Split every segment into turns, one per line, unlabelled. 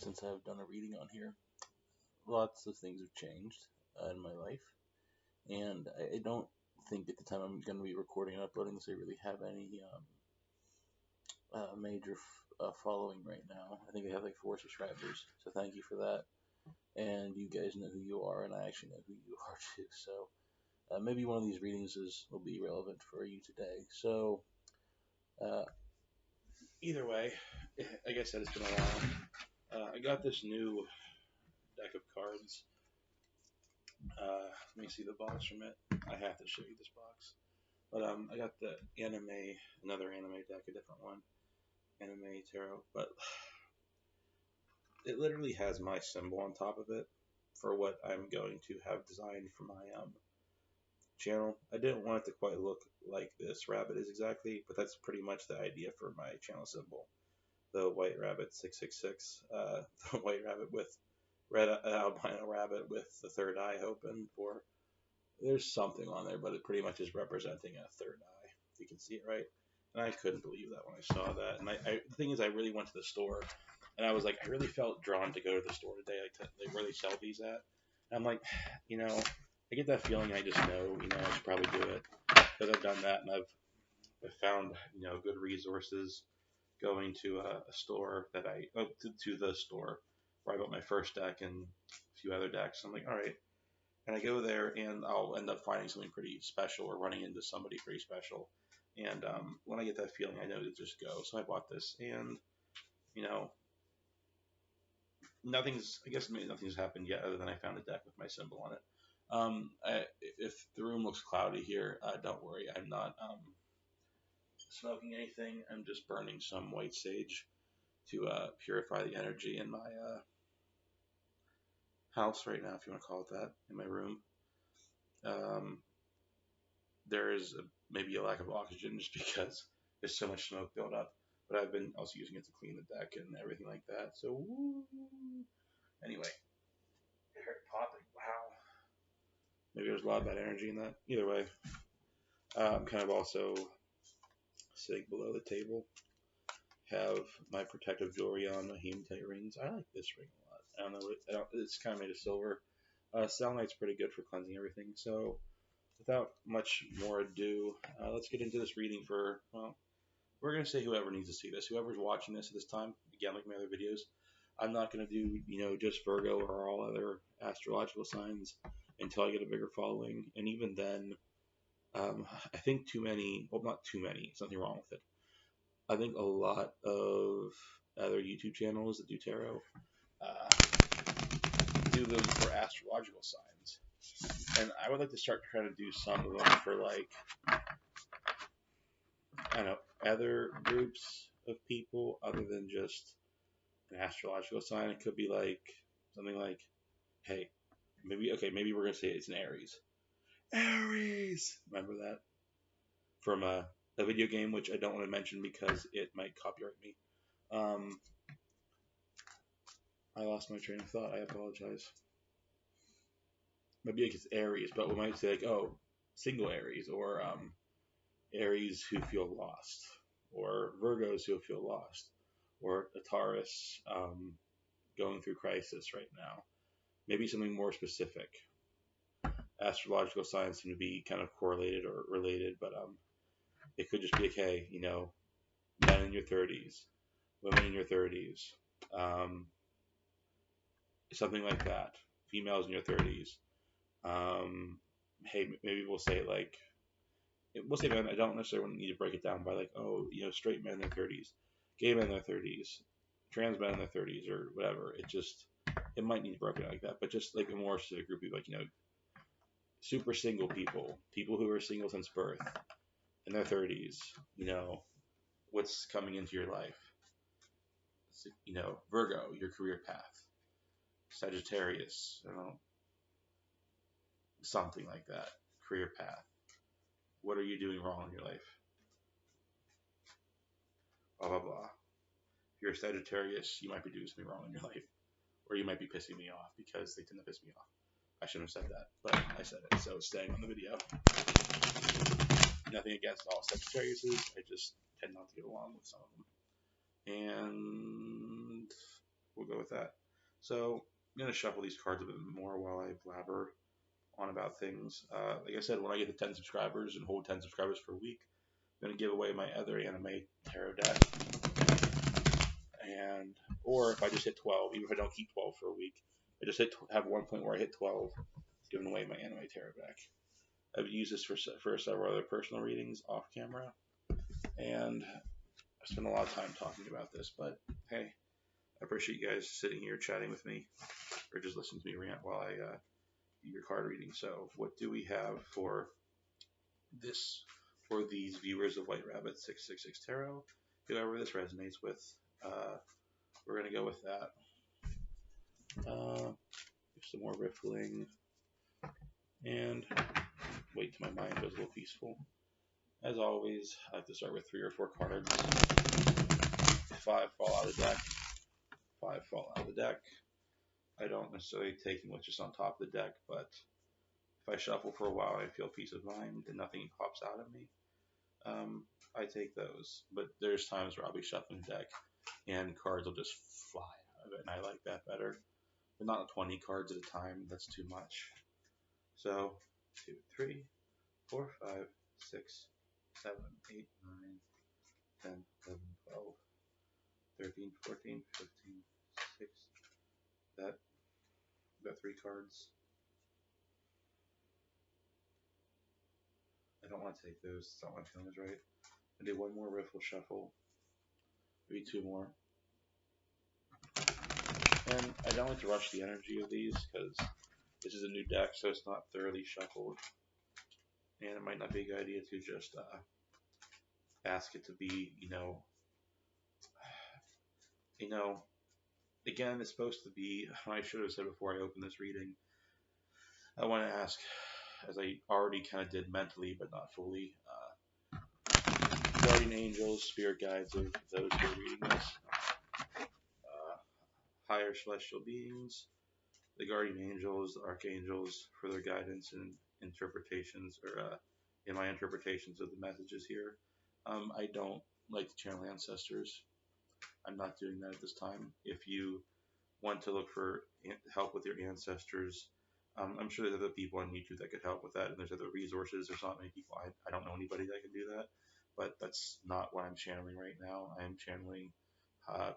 since I've done a reading on here. Lots of things have changed in my life, and I don't think at the time I'm going to be recording and uploading this I really have any major following right now. I think I have like 4 subscribers, so thank you for that. And you guys know who you are, and I actually know who you are too. So maybe one of these readings will be relevant for you today. So either way, like I said, it's been a while. I got this new deck of cards. Let me see the box from it. I have to show you this box. But I got the another anime deck, a different one, anime tarot. But it literally has my symbol on top of it for what I'm going to have designed for my channel. I didn't want it to quite look like this rabbit is exactly, but that's pretty much the idea for my channel symbol. The white rabbit 666, the white rabbit with red albino rabbit with the third eye open, or there's something on there, but it pretty much is representing a third eye, if you can see it right. And I couldn't believe that when I saw that. And the thing is, I really went to the store, and I was like, I really felt drawn to go to the store today, like where they sell these at. And I'm like, I get that feeling. I just know, I should probably do it because I've done that, and I've found, good resources going to a store that to the store where I bought my first deck and a few other decks. I'm like, all right. And I go there, and I'll end up finding something pretty special or running into somebody pretty special. And when I get that feeling, I know to just go. So I bought this, and nothing's happened yet other than I found a deck with my symbol on it. If the room looks cloudy here, don't worry. I'm not smoking anything. I'm just burning some white sage to purify the energy in my house right now, if you want to call it that, in my room. There is maybe a lack of oxygen just because there's so much smoke built up, but I've been also using it to clean the deck and everything like that. So, anyway, I heard it popping. Wow. Maybe there's a lot of bad energy in that. Either way, I'm kind of also sitting below the table. Have my protective jewelry on, my hematite rings. I like this ring a lot. I don't know. It's kind of made of silver. Selenite's pretty good for cleansing everything. So, without much more ado, let's get into this reading for, we're going to say whoever needs to see this. Whoever's watching this at this time, again, like my other videos, I'm not going to do, just Virgo or all other astrological signs until I get a bigger following. And even then, I think not too many, there's nothing wrong with it. I think a lot of other YouTube channels that do tarot do them for astrological signs. And I would like to start trying to do some of them for, other groups of people other than just an astrological sign. It could be something like, hey, maybe we're going to say it's an Aries. Aries! Remember that? From a video game, which I don't want to mention because it might copyright me. I lost my train of thought. I apologize. Maybe it's Aries, but we might say single Aries, or Aries who feel lost, or Virgos who feel lost, or a Taurus going through crisis right now. Maybe something more specific. Astrological signs seem to be kind of correlated or related, but it could just be men in your 30s, women in your 30s, something like that. Females in your 30s. Hey, maybe we'll say men. I don't necessarily need to break it down by straight men in their 30s, gay men in their 30s, trans men in their 30s, or whatever. It might need to be broken out like that, but just like a more specific group of super single people who are single since birth, in their 30s, what's coming into your life. Virgo, your career path. Sagittarius, something like that. Career path. What are you doing wrong in your life? Blah, blah, blah. If you're a Sagittarius, you might be doing something wrong in your life. Or you might be pissing me off because they tend to piss me off. I shouldn't have said that, but I said it, so it's staying on the video. Nothing against all Sagittariuses. I just tend not to get along with some of them. And We'll go with that. So I'm gonna shuffle these cards a bit more while I blabber on about things. Like I said, when I get to 10 subscribers and hold 10 subscribers for a week, I'm gonna give away my other anime tarot deck, and or if I just hit 12, even if I don't keep 12 for a week, I just have one point where I hit 12, giving away my anime tarot deck. I've used this for several other personal readings off camera, and I spent a lot of time talking about this. But hey, I appreciate you guys sitting here chatting with me, or just listening to me rant while I do your card reading. So, what do we have for this for these viewers of White Rabbit 666 Tarot? Whoever this resonates with, we're gonna go with that. Some more riffling, and wait till my mind goes a little peaceful. As always, I like to start with 3 or 4 cards. 5 fall out of the deck. 5 fall out of the deck. I don't necessarily take what's just on top of the deck, but if I shuffle for a while, I feel peace of mind and nothing pops out at me. I take those, but there's times where I'll be shuffling the deck and cards will just fly out of it, and I like that better. But not 20 cards at a time, that's too much. So, 2, 3, 4, 5, 6, 7, 8, 9, 10, 11, 12, 13, 14, 15, 6. That, got 3 cards. I don't want to take those, it's not my feelings right. I do one more riffle shuffle, maybe 2 more. And I don't like to rush the energy of these because this is a new deck, so it's not thoroughly shuffled. And it might not be a good idea to just ask it to be, again, it's supposed to be, I should have said before I opened this reading, I want to ask, as I already kind of did mentally, but not fully, guardian angels, spirit guides of those who are reading this, higher celestial beings, the guardian angels, archangels, for their guidance and interpretations, or in my interpretations of the messages here. I don't like to channel ancestors. I'm not doing that at this time. If you want to look for help with your ancestors, I'm sure there's other people on YouTube that could help with that, and there's other resources. There's not many people. I don't know anybody that can do that, but that's not what I'm channeling right now. I'm channeling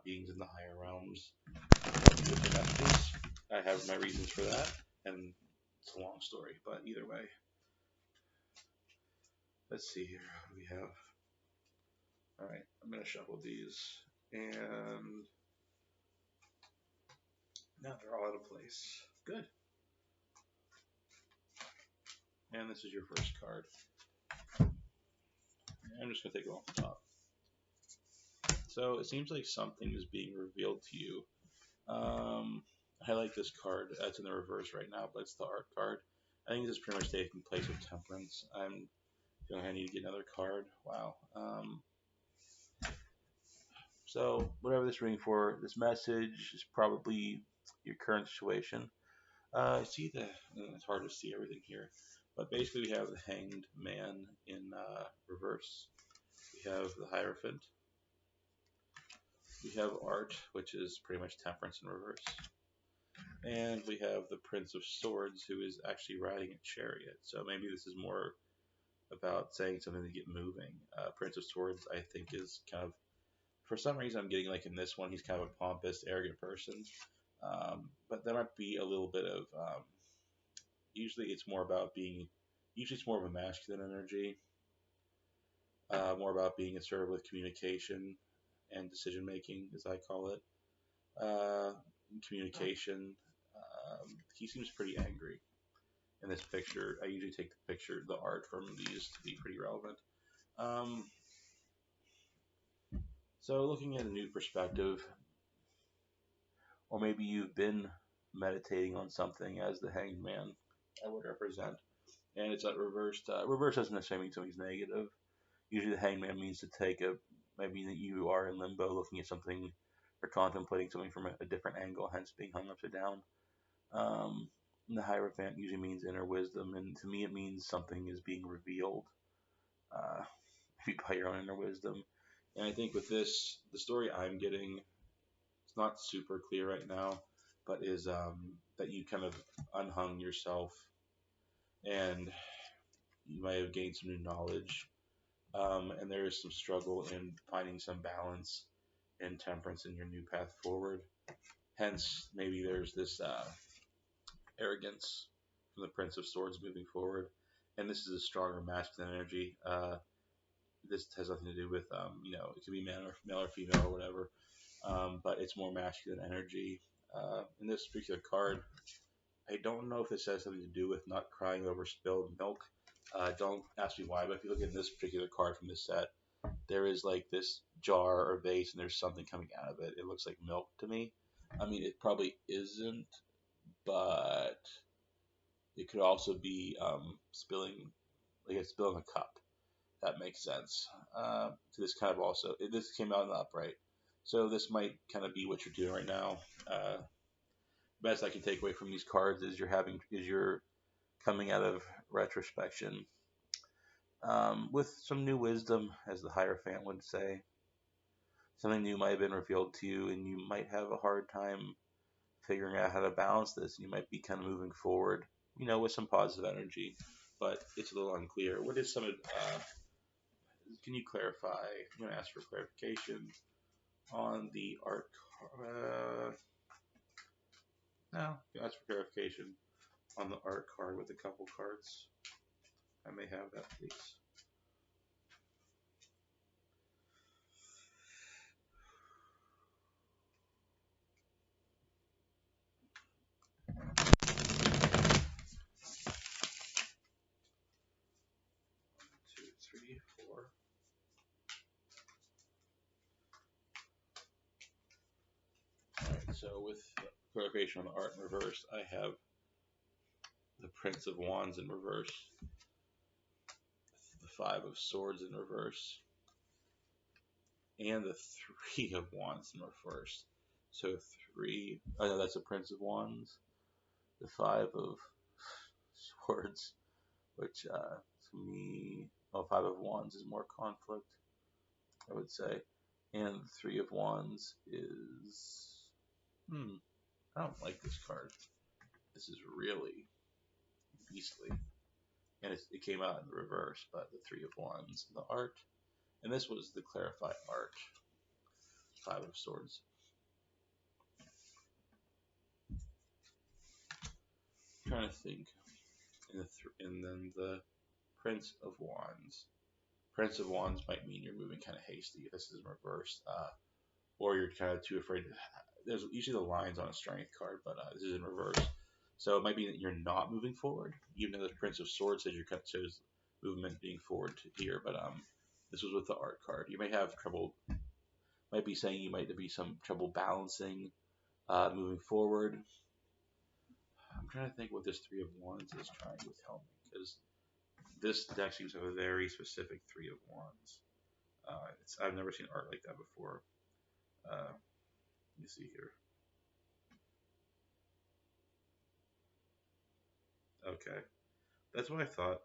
beings in the higher realms with the messages. I have my reasons for that, and it's a long story, but either way. Let's see here. What do we have? Alright, I'm going to shuffle these, and now they're all out of place. Good. And this is your first card. I'm just going to take it off the top. So it seems like something is being revealed to you. I like this card. It's in the reverse right now, but it's the art card. I think this is pretty much taking place with Temperance. I'm feeling I need to get another card. Wow. So whatever this reading for, this message is probably your current situation. See it's hard to see everything here, but basically we have the Hanged Man in reverse. We have the Hierophant. We have Art, which is pretty much Temperance in reverse. And we have the Prince of Swords, who is actually riding a chariot. So maybe this is more about saying something to get moving. Prince of Swords, I think, is kind of, for some reason, I'm getting like in this one, he's kind of a pompous, arrogant person. But there might be a little bit of, usually it's more of a masculine energy, more about being assertive with communication and decision making, as I call it. Communication. He seems pretty angry in this picture. I usually take the art from these to be pretty relevant. So looking at a new perspective, or maybe you've been meditating on something as the Hanged Man I would represent, and it's at reversed. Reverse doesn't necessarily mean something's negative. Usually the Hanged Man means to take maybe that you are in limbo looking at something or contemplating something from a different angle, hence being hung upside down. The Hierophant usually means inner wisdom, and to me it means something is being revealed uh, by your own inner wisdom. And I think with this, the story I'm getting, it's not super clear right now, but is that you kind of unhung yourself and you might have gained some new knowledge. And there is some struggle in finding some balance and temperance in your new path forward. Hence, maybe there's this arrogance from the Prince of Swords moving forward. And this is a stronger masculine energy. This has nothing to do with, it could be male or female or whatever, but it's more masculine energy. In this particular card, I don't know if it has something to do with not crying over spilled milk. Don't ask me why, but if you look at this particular card from this set, there is like this jar or vase and there's something coming out of it. It looks like milk to me. I mean, it probably isn't, but it could also be spilling, like it's spilling a cup. That makes sense. So this kind of also, this came out in the upright. So this might kind of be what you're doing right now. Best I can take away from these cards is you're coming out of retrospection with some new wisdom, as the Hierophant would say. Something new might have been revealed to you, and you might have a hard time figuring out how to balance this. You might be kind of moving forward, with some positive energy, but it's a little unclear. What is some? Can you clarify? I'm going to ask for clarification on the art. No, you ask for clarification on the art card with a couple cards. I may have that, please. 2, 3, 4. Alright, so with clarification on the art in reverse, I have the Prince of Wands in reverse, the Five of Swords in reverse, and the Three of Wands in reverse. So oh no, that's the Prince of Wands, the Five of Swords, which to me, Five of Wands is more conflict, I would say, and the Three of Wands is, I don't like this card. This is really beastly. And it came out in the reverse, but the Three of Wands, the art, and this was the clarified art, Five of Swords. I'm trying to think, and then the Prince of Wands. Prince of Wands might mean you're moving kind of hasty if this is in reverse, or you're kind of too afraid. There's usually the lines on a strength card, but this is in reverse. So it might be that you're not moving forward, even though the Prince of Swords says shows movement being forward to here. But this was with the art card. You may have trouble. Might be saying you might be some trouble balancing, moving forward. I'm trying to think what this Three of Wands is trying to tell me, because this deck seems to have a very specific Three of Wands. I've never seen art like that before. Let me see here. Okay, that's what I thought.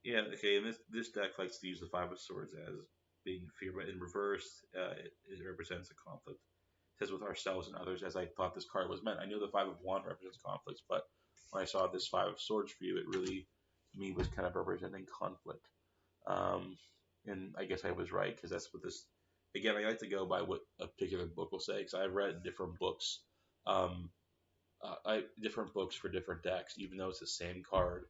Yeah, okay, and this deck likes to use the Five of Swords as being fear, but in reverse, it represents a conflict. It says with ourselves and others, as I thought this card was meant. I knew the Five of Wands represents conflicts, but when I saw this Five of Swords for you, it really, to me, was kind of representing conflict. Um, and I guess I was right, because that's what this. Again, I like to go by what a particular book will say, because I've read different books, um, different books for different decks, even though it's the same card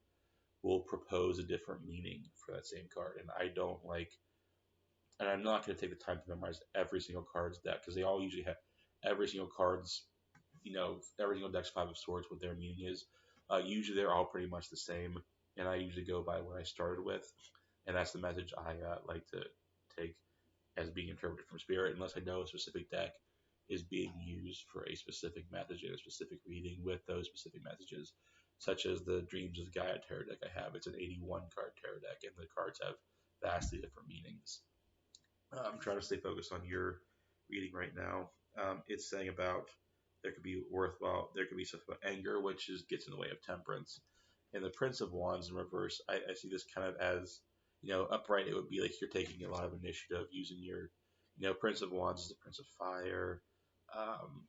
will propose a different meaning for that same card. And I don't like, and I'm not going to take the time to memorize every single card's deck, because they all usually have every single card's, every single deck's Five of Swords, what their meaning is. Usually they're all pretty much the same, and I usually go by what I started with, and that's the message I like to take as being interpreted from Spirit, unless I know a specific deck is being used for a specific message and a specific reading with those specific messages, such as the Dreams of Gaia tarot deck I have. It's an 81 card tarot deck, and the cards have vastly different meanings. I'm trying to stay focused on your reading right now. It's saying about there could be worthwhile, there could be stuff about anger, which gets in the way of temperance, And the Prince of Wands in reverse, I see this kind of as, upright. It would be like you're taking a lot of initiative using your, Prince of Wands is the Prince of Fire. Um,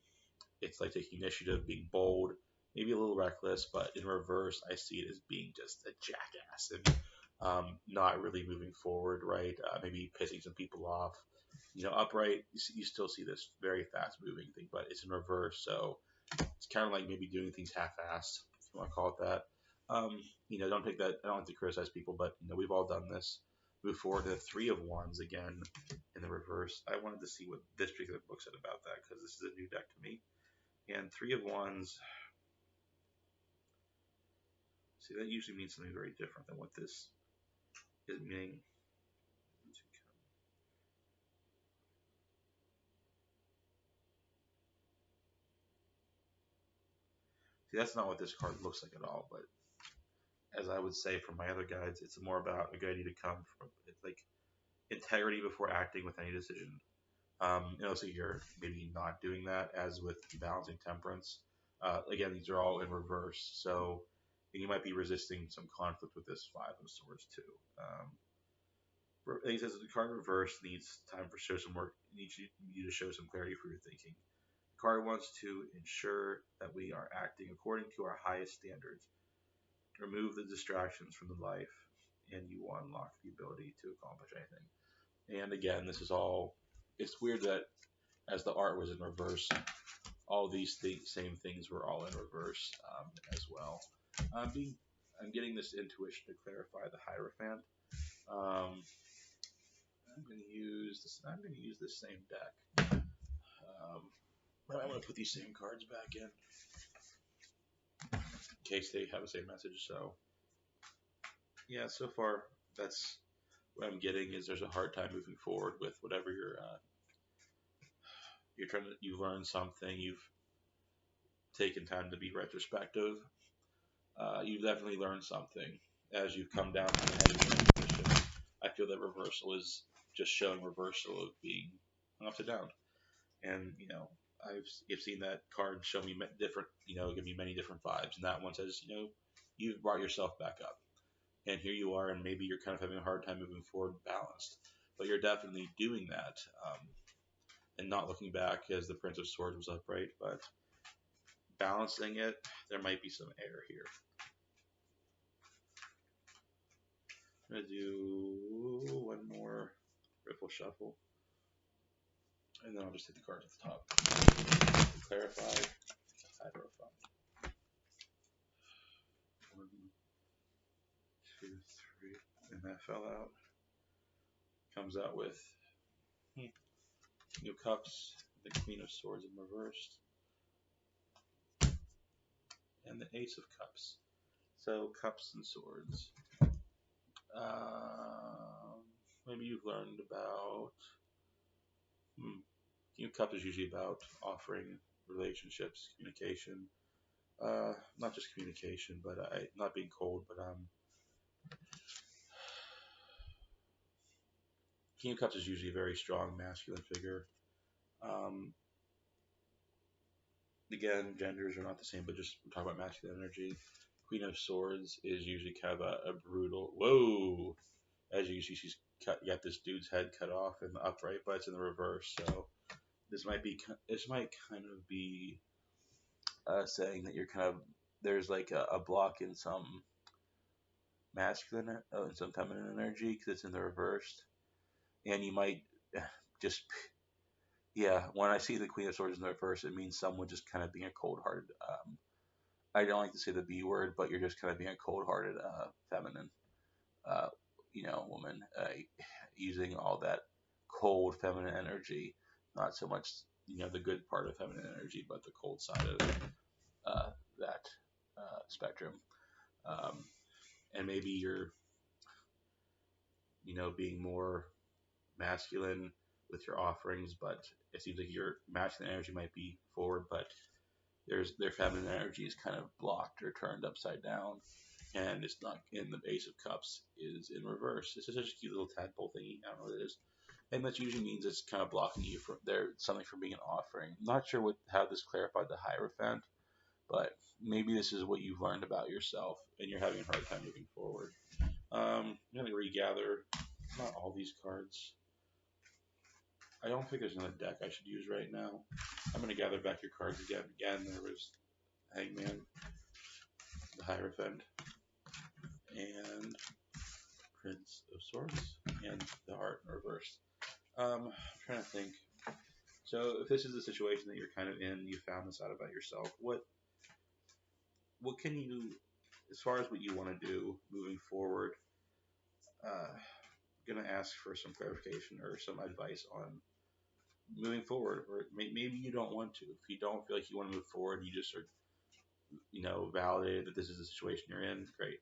it's like taking initiative, being bold, maybe a little reckless, but in reverse, I see it as being just a jackass and not really moving forward, right? Maybe pissing some people off. Upright, you still see this very fast moving thing, but it's in reverse, so it's kind of like maybe doing things half-assed, if you want to call it that. Um, don't take that. I don't like to criticize people, but we've all done this. Move forward to the Three of Wands again in the reverse. I wanted to see what this particular book said about that because this is a new deck to me. And Three of Wands, see, that usually means something very different than what this is meaning. See, that's not what this card looks like at all, but as I would say from my other guides, it's more about a good idea to come from, it's like integrity before acting with any decision. So you're maybe not doing that, as with balancing temperance. Again, these are all in reverse, so you might be resisting some conflict with this Five of Swords too. He says the card reverse needs time for show some work. Needs you to show some clarity for your thinking. The card wants to ensure that we are acting according to our highest standards. Remove the distractions from the life, and you will unlock the ability to accomplish anything. And again, this is all. It's weird that as the art was in reverse, all these same things were all in reverse as well. I'm being, I'm getting this intuition to clarify the Hierophant. Um, I'm going to use this. I'm going to use this same deck. I'm going to put these same cards back in case they have the same message. So yeah, so far that's what I'm getting is there's a hard time moving forward with whatever you're trying to. You've learned something. You've taken time to be retrospective. You've definitely learned something as you've come down from the head of the position. I feel that reversal is just showing reversal of being upside down. And I've seen that card show me different, give me many different vibes. And that one says, you've brought yourself back up, and here you are, and maybe you're kind of having a hard time moving forward, balanced, but you're definitely doing that, and not looking back as the Prince of Swords was upright, but balancing it. There might be some error here. I'm gonna do one more riffle shuffle, and then I'll just hit the cards at the top. Clarify, hydrophone. 1, 2, 3, and that fell out. Comes out with New Cups, the Queen of Swords in reversed, and the Ace of Cups. So Cups and Swords. Maybe you've learned about. King of Cups is usually about offering relationships, communication. Not just communication, but not being cold, but King of Cups is usually a very strong masculine figure. Um, again, genders are not the same, but just we're talking about masculine energy. Queen of Swords is usually kind of a brutal. Whoa! As you see, she's got this dude's head cut off in the upright, but it's in the reverse. So this might kind of be saying that you're kind of there's like a block in some masculine and some feminine energy because it's in the reversed, and you might just yeah. When I see the Queen of Swords in the reverse, it means someone just kind of being a cold-hearted. I don't like to say the B word, but you're just kind of being a cold-hearted feminine, uh, woman, using all that cold feminine energy, not so much the good part of feminine energy, but the cold side of that spectrum. Um, and maybe you're being more masculine with your offerings, but it seems like your masculine energy might be forward, but their feminine energy is kind of blocked or turned upside down, and it's not in the Ace of Cups is in reverse. It's just a cute little tadpole thingy. I don't know what it is, and that usually means it's kind of blocking you from there something from being an offering. I'm not sure how this clarified the Hierophant. but maybe this is what you've learned about yourself, and you're having a hard time moving forward. I'm gonna regather not all these cards. I don't think there's another deck I should use right now. I'm gonna gather back your cards again. Again, there was Hangman, the Hierophant, and Prince of Swords, and the Heart in reverse. I'm trying to think. So, if this is the situation that you're kind of in, you found this out about yourself. What can you, as far as what you want to do moving forward? Gonna ask for some clarification or some advice on moving forward, or maybe you don't want to. If you don't feel like you want to move forward, you just are, validated that this is the situation you're in. Great,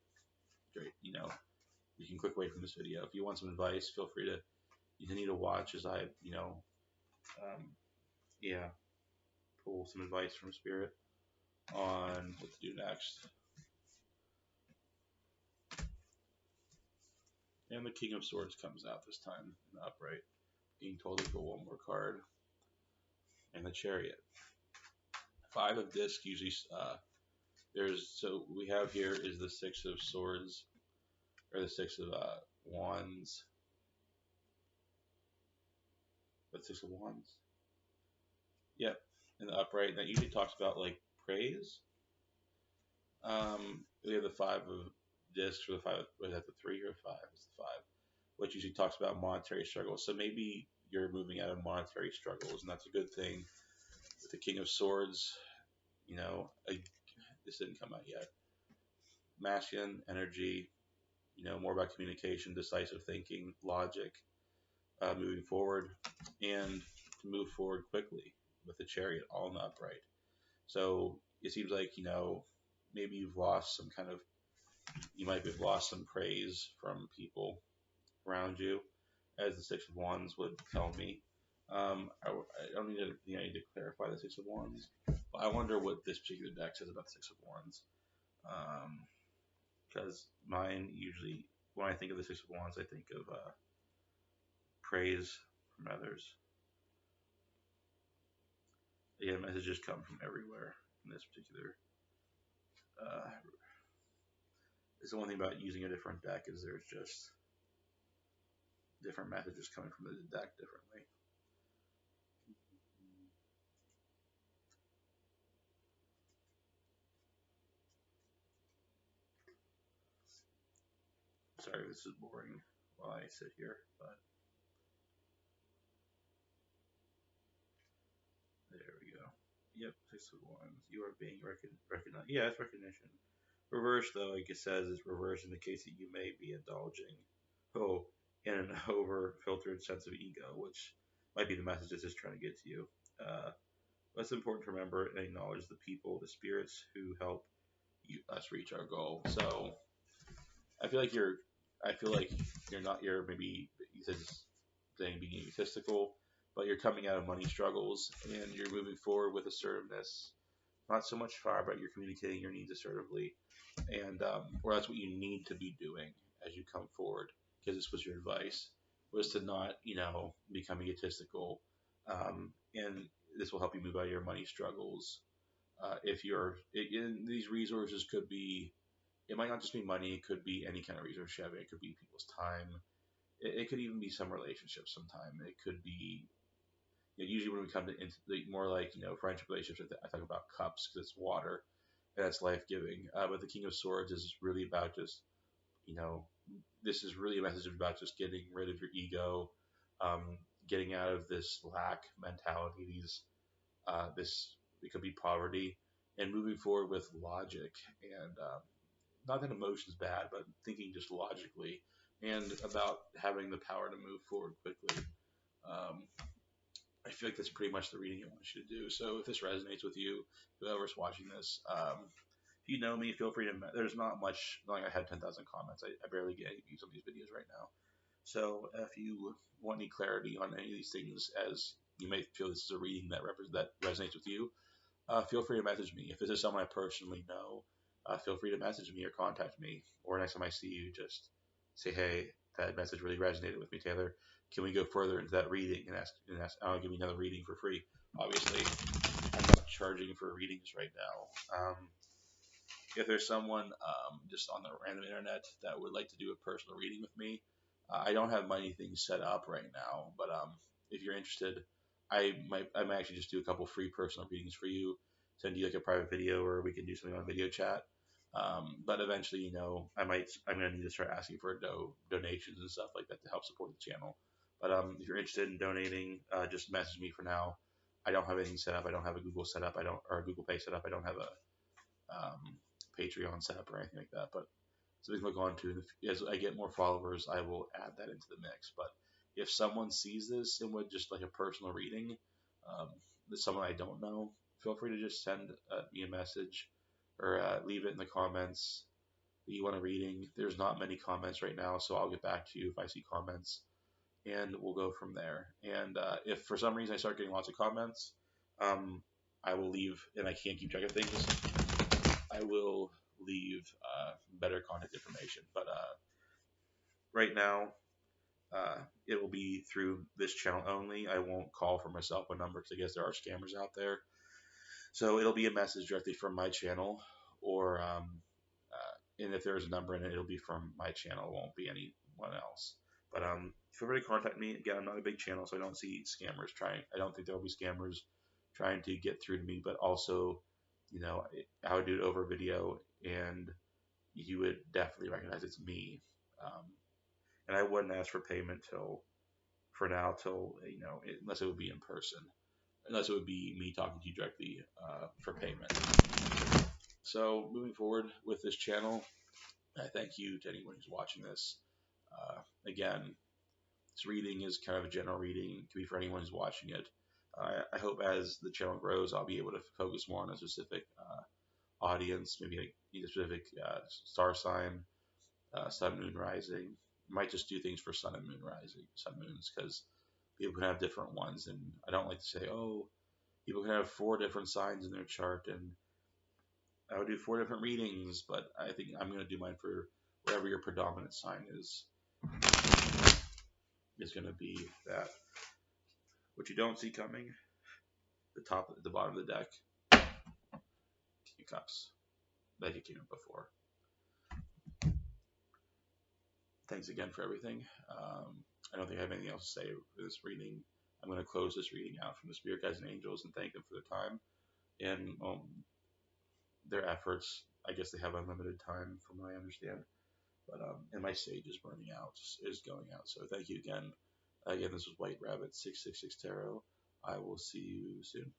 great. You can click away from this video. If you want some advice, feel free to. You continue to watch as I, um, yeah, pull some advice from Spirit on what to do next. And the King of Swords comes out this time in the upright, being told to pull one more card. And the Chariot. Five of discs usually. So we have here is the Six of Swords, or the Six of Wands. The Six of Wands. Yep, in the upright. That usually talks about like praise. We have the Five of discs, or the five. Was that the three or five? It's the five, which usually talks about monetary struggles. So maybe you're moving out of monetary struggles, and that's a good thing. With the King of Swords, this didn't come out yet. Masculine energy, more about communication, decisive thinking, logic, moving forward, and to move forward quickly with the Chariot all in the upright. So it seems like, maybe you might have lost some praise from people around you, as the Six of Wands would tell me. I don't need to clarify the Six of Wands, but I wonder what this particular deck says about the Six of Wands. Because mine usually, when I think of the Six of Wands, I think of praise from others. Again, messages come from everywhere in this particular. Uh, it's the one thing about using a different deck is there's just different messages coming from the deck differently. Sorry, this is boring while I sit here, but there we go. Yep, Six of Wands. You are being recognized. Yeah, it's recognition. Reverse, though, like it says, is reverse in the case that you may be indulging in an over-filtered sense of ego, which might be the message it's just trying to get to you. But it's important to remember and acknowledge the people, the spirits who help us reach our goal. So I feel like you're not. You're maybe saying being egotistical, but you're coming out of money struggles and you're moving forward with assertiveness. Not so much fire, but you're communicating your needs assertively, and or that's what you need to be doing as you come forward. Because this was your advice, was to not, become egotistical, and this will help you move out of your money struggles. If these resources could be, it might not just be money. It could be any kind of resource you have. It could be people's time. It could even be some relationships. Sometime it could be, usually when we come to more like, friendship relationships, I talk about cups because it's water and it's life giving. But the King of Swords is really about just, you know, this is really a message about just getting rid of your ego, getting out of this lack mentality, this, it could be poverty, and moving forward with logic and not that emotion is bad, but thinking just logically and about having the power to move forward quickly. Um, I feel like that's pretty much the reading I want you to do. So if this resonates with you, whoever's watching this, if you know me, feel free to. There's not much. Like I had 10,000 comments. I barely get any views on these videos right now. So if you want any clarity on any of these things, as you may feel this is a reading that resonates with you, feel free to message me. If this is someone I personally know, feel free to message me or contact me. Or next time I see you, just say, hey, that message really resonated with me, Taylor. Can we go further into that reading and ask I'll give you another reading for free. Obviously, I'm not charging for readings right now. If there's someone just on the random internet that would like to do a personal reading with me, I don't have many things set up right now, but if you're interested, I might actually just do a couple free personal readings for you, send you like a private video, or we can do something on video chat. But eventually, I'm gonna need to start asking for donations and stuff like that to help support the channel. But if you're interested in donating, just message me for now. I don't have anything set up. I don't have a Google setup. I don't or a Google Pay setup. I don't have a Patreon setup or anything like that. But something to look on to. As I get more followers, I will add that into the mix. But if someone sees this and would just like a personal reading, um, someone I don't know, feel free to just send me a message or leave it in the comments that you want a reading. There's not many comments right now, so I'll get back to you if I see comments, and we'll go from there. And if for some reason I start getting lots of comments, I will leave, and I can't keep track of things. I will leave better contact information. But right now, it will be through this channel only. I won't call from my cell phone number because I guess there are scammers out there. So it'll be a message directly from my channel, or and if there's a number in it, it'll be from my channel. It won't be anyone else. But feel free to contact me. Again, I'm not a big channel, so I don't see scammers trying. I don't think there will be scammers trying to get through to me. But also, I would do it over video, and you would definitely recognize it's me. Um, and I wouldn't ask for payment till unless it would be in person, unless it would be me talking to you directly for payment. So moving forward with this channel, I thank you to anyone who's watching this. Again, this reading is kind of a general reading. It can be for anyone who's watching it. I hope as the channel grows, I'll be able to focus more on a specific audience, maybe like a specific star sign, sun, moon, rising. Might just do things for sun and moon rising, sun moons, because people can have different ones, and I don't like to say, oh, people can have 4 different signs in their chart, and I would do 4 different readings, but I think I'm going to do mine for wherever your predominant sign is going to be that. What you don't see coming, the bottom of the deck, King of Cups, like it came up before. Thanks again for everything. I don't think I have anything else to say for this reading. I'm going to close this reading out from the Spirit Guides and Angels and thank them for their time and their efforts. I guess they have unlimited time, from what I understand. But and my sage is burning out, is going out. So thank you again. Again, this was White Rabbit 666 Tarot. I will see you soon.